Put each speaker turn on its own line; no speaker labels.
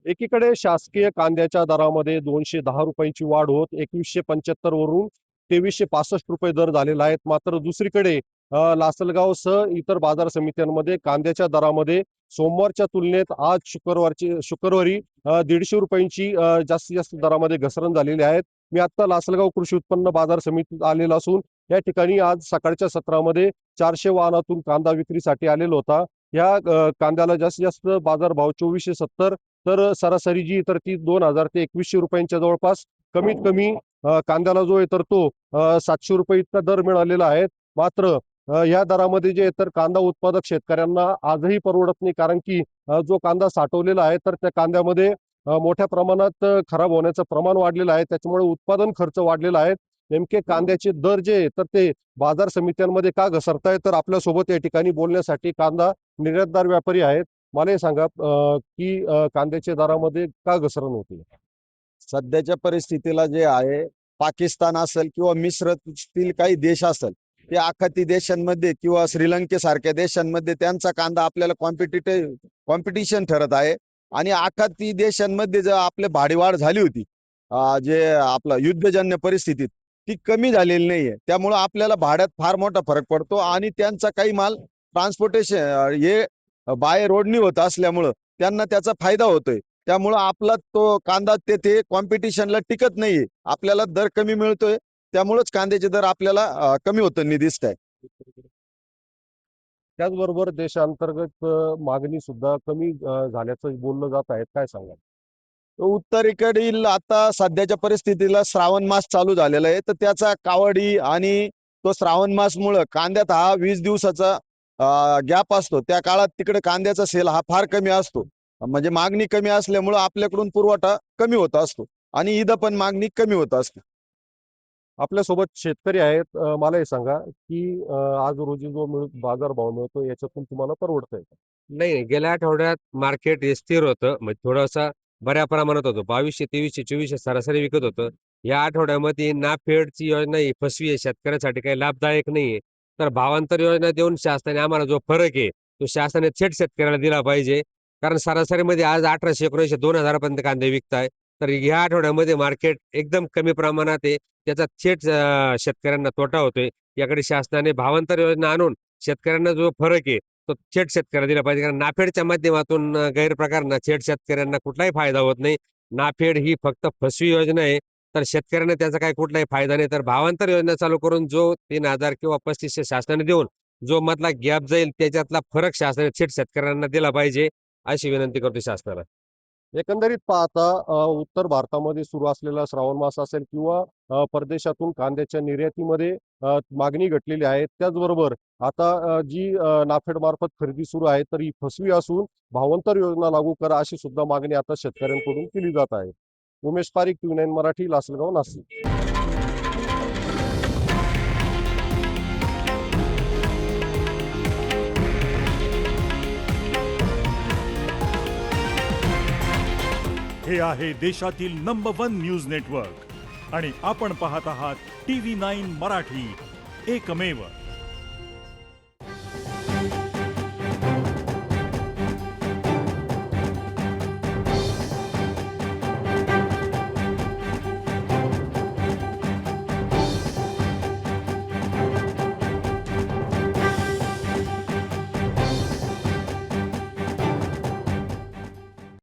एकीकडे शासकीय कांद्याच्या दरामध्ये 210 रुपयांची वाढ होत 2175 वरून 2365 रुपये दर झालेला आहे. मात्र दुसरीकडे लासलगावसह इतर बाजार समित्यांमध्ये कांद्याच्या दरामध्ये सोमवारच्या तुलनेत आज शुक्रवारी 150 रुपयांची जास्तीत जास्त दरामध्ये घसरण झालेली आहे. मी आता लासलगाव कृषी उत्पन्न बाजार समितीत आलेला असून या ठिकाणी आज सकाळच्या सत्रामध्ये 400 वाहनातून कांदा विक्रीसाठी आलेला होता. या कांद्याला जास्तीत जास्त बाजारभाव 2470 तर सरासरी जी तर ती 2000 ते 2100 रुपयांच्या जवळपास कमीत कमी कांद्याला जो आहे तर तो 700 रुपये इतका दर मिळालेला आहे. मात्र या दरामध्ये जे तर कांदा उत्पादक शेतकऱ्यांना आजही परवडत नाही, कारण की जो कांदा साठवलेला आहे तर त्या कांद्यामध्ये मोठ्या प्रमाणात खराब होण्याचं प्रमाण वाढलेलं आहे. त्याच्यामुळे उत्पादन खर्च वाढलेला आहे. नेमके कांद्याचे दर जे तर ते बाजार समित्यांमध्ये का घसरतायत, तर आपल्यासोबत या ठिकाणी बोलण्यासाठी कांदा निर्यातदार व्यापारी आहेत. मला हे सांगा की कांद्याच्या दरामध्ये का घसरण होते?
सध्याच्या परिस्थितीला जे आहे, पाकिस्तान असेल किंवा मिश्रातील काही देश असेल, ते आखाती देशांमध्ये किंवा श्रीलंकेसारख्या देशांमध्ये त्यांचा कांदा आपल्याला कॉम्पिटिशन ठरत आहे. आणि आखाती देशांमध्ये जर आपल्या भाडीवाढ झाली होती, जे आपलं युद्धजन्य परिस्थितीत, ती कमी झालेली नाहीये. त्यामुळं आपल्याला भाड्यात फार मोठा फरक पडतो आणि त्यांचा काही माल ट्रान्सपोर्टेशन हे बाय रोडनी होत असल्यामुळं त्यांना त्याचा फायदा होतोय. त्यामुळं आपला तो कांदा तेथे कॉम्पिटिशनला टिकत नाहीये. आपल्याला दर कमी मिळतोय, त्यामुळेच कांद्याचे दर आपल्याला कमी होताना दिसत आहे.
त्याचबरोबर देशांतर्गत मागणी सुद्धा कमी झाल्याचं बोललं जात आहे. काय सांगाल?
उत्तरेकडील आता सध्याच्या परिस्थितीला श्रावण मास चालू झालेला आहे, तर त्याचा कावडी आणि तो श्रावण मासमुळं कांद्यात हा 20 दिवसाचा गॅप असतो. त्या काळात तिकडे कांद्याचा सेल हा फार कमी असतो. म्हणजे मागणी कमी असल्यामुळं आपल्याकडून पुरवठा कमी होत असतो आणि इथं पण मागणी कमी होत असते.
आपल्यासोबत शेतकरी आहेत. मला हे सांगा की आज रोजी जो बाजारभाव मिळतो याच्यातून तुम्हाला परवडतंय का?
नाही, गेल्या आठवड्यात मार्केट हे स्थिर होतं. म्हणजे थोडासा बऱ्या प्रमाणात होतं. 2200, 2300, 2400 सरासरी विकत होतं. या आठवड्यामध्ये नाफेडची योजना ही फसवी आहे. शेतकऱ्यासाठी काही लाभदायक नाहीये. तर भावांतर योजना देऊन शासनाने आम्हाला जो फरक आहे, तो शासनाने थेट शेतकऱ्याला दिला पाहिजे. कारण सरासरीमध्ये आज 1800, 1900, 2000 पर्यंत कांदे विकताय. तर ह्या आठवड्यामध्ये मार्केट एकदम कमी प्रमाणात आहे. त्याचा थेट शेतकऱ्यांना तोटा होतोय. याकडे शासनाने भावांतर योजना आणून शेतकऱ्यांना जो फरक आहे तो थेट शेतकऱ्याला दिला पाहिजे. कारण नाफेडच्या माध्यमातून गैरप्रकारांना थेट शेतकऱ्यांना कुठलाही फायदा होत नाही. नाफेड ही फक्त फसवी योजना आहे. तर शेतकऱ्यांना त्याचा काही कुठलाही फायदा नाही. तर भावांतर योजना चालू करून जो 3000 किंवा 3500 शासनाने देऊन जो मधला गॅप जाईल त्याच्यातला फरक शासनाने थेट शेतकऱ्यांना दिला पाहिजे, अशी विनंती करतो शासनाला.
एकंदरीत पाहता उत्तर भारतामध्ये सुरू असलेला श्रावण मास असेल किंवा परदेशातून कांद्याच्या निर्यातीमध्ये मागणी घटलेली आहे. त्याचबरोबर आता जी नाफेड मार्फत खरेदी सुरू आहे तर ही फसवी असून भावांतर योजना लागू करा अशी सुद्धा मागणी आता शेतकऱ्यांकडून केली जात आहे. उमेश पारीख, TV9 मराठी, लासलगाव, नाशिक.
हे आहे देशातील नंबर 1 न्यूज नेटवर्क आणि आपण पाहत आहात TV9 मराठी, एकमेव.